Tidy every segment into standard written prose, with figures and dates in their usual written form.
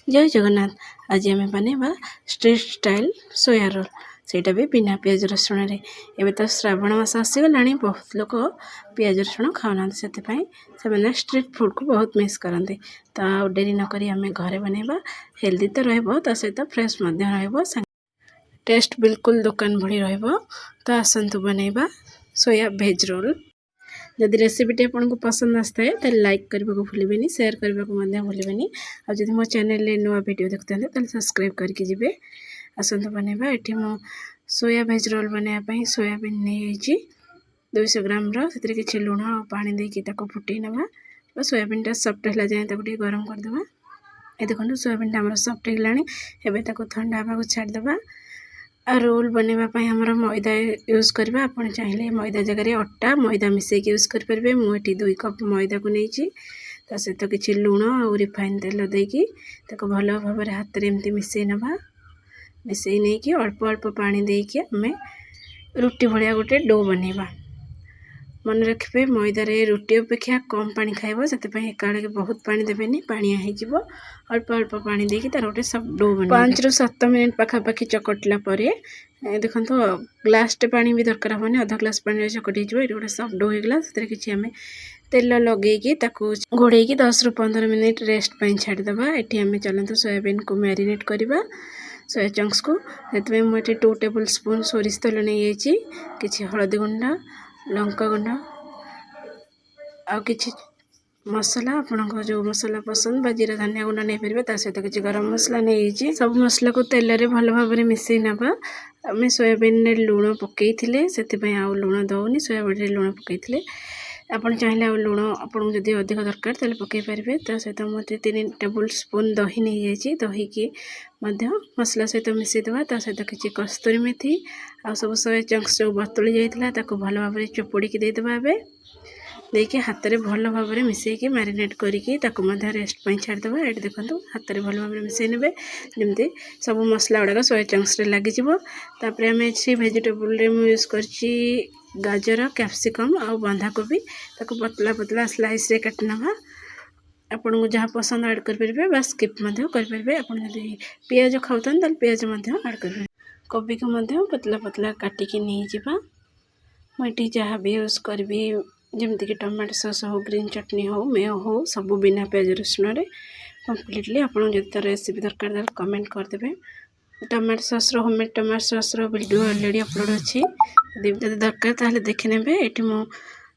जय जगन्नाथ। आज आम बनेबा स्ट्रीट स्टाइल सोया रोल, सेटा भी बिना पियाज रसुण रे। एबे तो श्रावण मास आसीगला, बहुत लोग पियाज रसुण खाऊना, से स्ट्रीट फूड को बहुत मिस करते। तो आ डेरी नक आम घरे बनइबा, हेल्दी तो रहिबो, ता सहित फ्रेश मध्य रहिबो, टेस्ट बिल्कुल दुकान भली रहिबो। तो आसंतु बनइबा सोया भेज रोल। जदि रेसिपीटी आपको पसंद आसता है तो लाइक करने को भूलें, शेयर करने को भूलें। और जब मो चैनल नुआ वीडियो देखते हैं तो सब्सक्राइब करके जी। आसतु बनइबा। ये मो सोया भेज रोल बनवाई सोयाबीन नहीं 200 ग्राम से किसी लुण और पानी देकी फुटे ना। सोयाबीन सफ्ट है जाए गरम करदे। ये देखो सोयाबीन सफ्ट होगा, एवं ठंडा हाँ छाड़दे। रोल बनवाई आमर मैदा यूज करवा। आप चाहिए मैदा जगह अटा मैदा मिसेक यूज करेंगे। मुझे 2 कप मैदा को नहीं सहित किसी लुण और रिफाइन तेल देकी भल भाव हाथ में एमती मिसई नवा। मिसई नहीं कि अल्प अल्प पानी देकी आम रुटी भाया गोटे डो बनइबा। मन रखिए मैदार रुटी अपेक्षा कम पानी खाइब, से एकाड़े बहुत पानी देवेनि, पानिया हो। अल्प अल्प पानी देकी तार गोटे सब डो बन 5 ରୁ 7 मिनिट पाखापाखि चकटला देखो ग्लासटे पानी भी दरकार हेनी, अधा ग्लास पानी चकटी हो गोटे सब डो होगा। से किसी आम तेल लगेगी घोड़े 10 ରୁ 15 मिनिट रेस्ट छाड़देवा। ये आम चलते सोयाबीन को मैरिनेट करवा, सोया चंक्स को। से मुझे 2 टेबल स्पून सोरिष तेल नहीं किसी हलदी गुंड, लंका गुंड आ किसी मसला आपन जो मसला पसंद बा जीरा धनिया गुंड नहीं पारे। सहित किसी गरम मसला नहीं सब मसला को तेल रे भल भाव में मिसई नवा। आम सोयाबीन लुण पकई से लुण दौनी, सोयाबीन लुण पकई। आपड़ चाहिए आ लुण आपको जब अधिक दरकार तेल पकई पारे। सहित मुझे 3 टेबल स्पून दही नहीं दही की मसला सहित मिसईदेवा। सहित किसी कस्तूरी मेथी आ सब सोया चंक्स जो बतुली जाता भल भाव चुपुड़ी देदेवा। देखिए हाथ में भल भाव में मिसईकी मैरिनेट करके रेस्ट छाड़देवा। ये देखो हाथ में भल भाव में मिसई ने जमी सब मसला गुड़ाक सोया चंक्स लगे। आम इसी भेजिटेबल यूज कर गाजर, कैप्सिकम आ बंधाकोबी पतला पतला स्लाइस रे काटना। आपन को जहाँ पसंद ऐड करेंगे, बस स्किप करेंगे। आप पियाज खाऊन पियाज ऐड करेंगे। कोबी को पतला पतला काटिकी नहीं जावा। मुझे जहाँ भी यूज करी जमती कि टमाटो सॉस हो, ग्रीन चटनी हो, मेयो हो, सब बिना पियाज रसुण कम्प्लीटली। आपको जो रेसिपी दरकार कमेंट करदे। Tomato sauce homemade tomato sauce video already upload अच्छी, जब दरकार ताहले देखि नेबे। एठी मो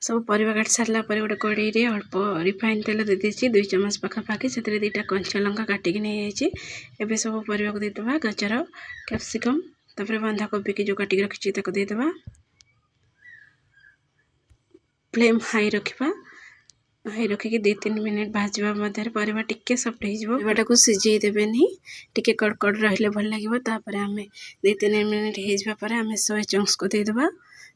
सब परिवा काट सारला पर गोटे कड़ाई रे अल्प रिफाइन तेल दे देछि 2 चम्मच पाखापाखि। से 2टा कंचा लंका काटिकी नहीं जाइए। एबे सब परिवा को देदेवा, गाजर, कैप्सिकम, तापर बंधाकोबी की जो काटिकी रखी देदेवा। फ्लेम हाई रखा, हाई रखिकी 2-3 मिनिट भाजवा मध्य परिवा टिके सफ्ट होटा को सीझे देवेनि, टिके कड़कड़ रहिले भल लगे। तापर आम 2-3 मिनिट होगा आम सोया चंक्स को देदेवा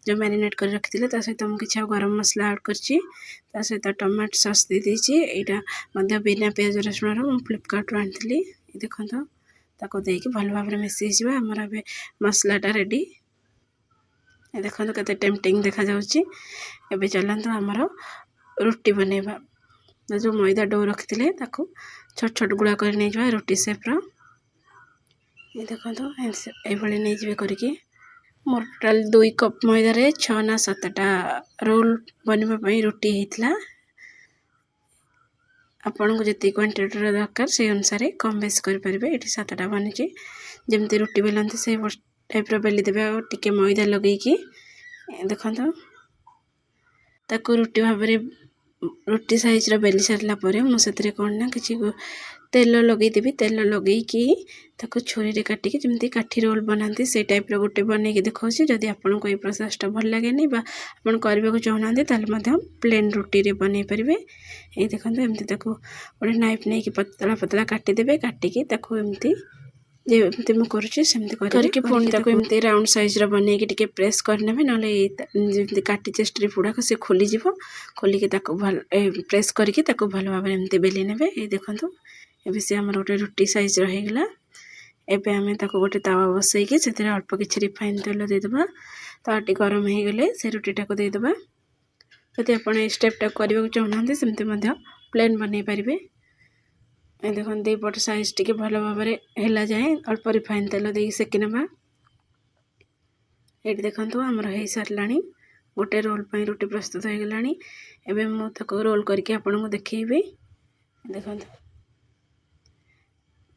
जो मैरिनेट कर रखी थे। सहित मुझे किसी गरम मसला ऐड कर सहित टमाटो सॉस दे दीजिए। यहाँ बिना पियाज रसुण मुझे फ्लिपकार्ट आनी। देखो ताको देकी भल भाव में मिसई जावा। आमर ए मसलाटा रेडी। देखो केते टेम्पटिंग देखा जाउची। एबे चलते आमर रुटी बनइबा। जो मैदा डो रखी थे छोट छोट गुड़ा कर नहीं जावा रुटी सेप्र। ये देखो ये नहीं जाए करके। मोर टोटाल 2 कप मैदार 6 ना 7टा रोल बनवाई रुटी होता। आपन को जितनी क्वांटिटी दरकार से अनुसार कम बेस करेंगे। ये 7टा बनी जमती रुटी बेलती से टाइप बेली देवे। टिके मैदा लगेगी देखो ताकू रुटी भाव रुटी साइज बेली सारा मुझे कौन ना कि तेल लगेदेवी। तेल लगेकी छुरी काटिकी जमी काठी रोल बनाती से टाइप गोटे बनईक देखा। जदि आपको ये प्रोसेसटा भल लगे आप करने को चाहना प्लेन रुटी रे बनई पारे। ये देखो एमती गोटे नाइफ नहीं कि पतला पतला काटिदेवे। काटिकी एमती जमती मुझे करके पुणी एमती राउंड साइज बनईकी टिके प्रेस करने ना जमी काटिचे स्ट्रिप गुड़ाक से खोलीज। खोलिकी भल प्रेस करके भल भाव एमती बेली ने। ये देखो ये सी आम गोटे रुटी साइज रहीगला। एबे आम गोटे तावा बसईकी से अल्प किसी रिफाइन तेल देदेवा। तावाटी गरम हो गले से रुटीटा को देदेवा। जदि आप स्टेपटा करने को चाहूना सेमती प्लेन बनई पारे। ए देखो दीपट साइज टी भल भाव है जाए अल्प रिफाइन तेल दे सेकी ना। ये देखो आमर हो सारा गोटे रोल पर रुटी प्रस्तुत हो गला। एवं मुझे रोल करके आपन को देखी देखो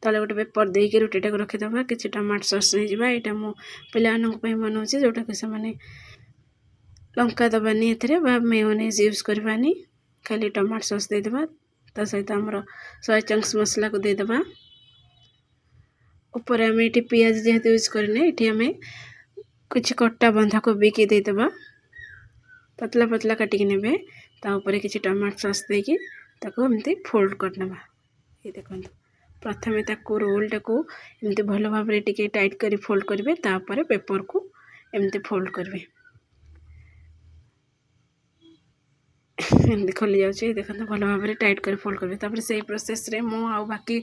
तले गोटे पेपर देके रुटीटा को रखीदे कि टमाटो सस नहीं जावा। यहाँ मु पे बनाऊँगी जोटा कि से लंका दबानी मेयोनेज यूज करवानी खाली टमाटो सस देदेबा ता सहित आमर सोया चंक्स मसला को देदेबा। ऊपर आम ये पियाज जेहेतु यूज करने ये आम कुछ कट्टा बंधा कोबी की देदेबा पतला पतला काटिक ने तापर किसी टमाटो सस देकी एमती फोल्ड करने। ये देखो प्रथमे रोल टाक एमती भल भाव टाइट कर फोल्ड करेंगे तापर पेपर को एमती फोल्ड करेंगे एमती खोली जाऊँगी। देखो भल भाव टाइट कर फोल्ड करेंगे तापर से प्रोसेस रे मु आ बाकी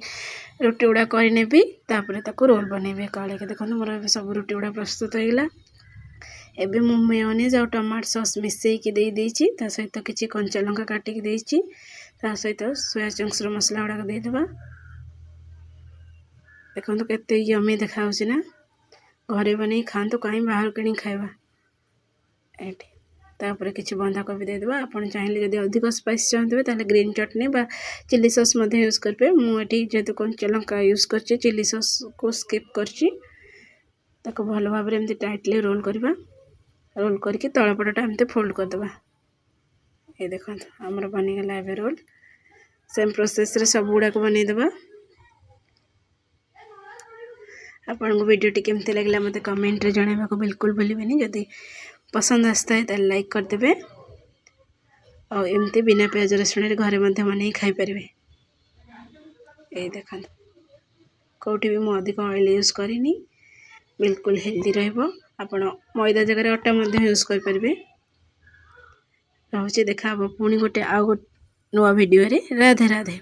रुटी गुड़ा करनेबी तापर रोल बनइबे काले के। देखो मोर सब रुटी गुड़ा प्रस्तुत हो गला। एबे मु मेयोनेज और टमाटो सॉस मिसेकी दे देछि ता सहित किछि कंचा लंका काटिक देछि ता सहित सोया चंक्स रो मसला गुड़ा दे देबा। देखो केते यमी देखा ना घरे बन खातु कहीं बाहर कि खाइबा। एठी तापर किछि बंधा कोबी दे देबा। आपण चाहिए जदि अधिक स्पाइस चाहते ताले ग्रीन चटनी बा चिली सॉस मध्ये यूज करबे। मु एठी जेतु कंचा लंका यूज करछि चिली सॉस को स्किप करछि ताको भल भाव एमती टाइटली रोल करबा। रोल करके तलपटा एमती फोल्ड कर देबा। ये देखो हमर बनी गला एबे रोल सेम प्रोसेस रे सब गुडा को बनै देबा। आपन को वीडियो टी केमती लागला मते कमेंट रे जणाइबा को बिल्कुल भूलिबेनी। जदि पसंद आस्ता है ताले लाइक कर देबे और एमती बिना प्याज रसुण रे घरे मध्ये बनै खाइ परिबे। ए देखो कोठी भी मु अधिक ऑयल यूज करिनी बिल्कुल हेल्दी रहइबो। आपण मैदा जगह अटा मध्ये यूज कर परिबे। रहउची देखा पुणी गोटे आ नुआ वीडियो रे। राधे राधे।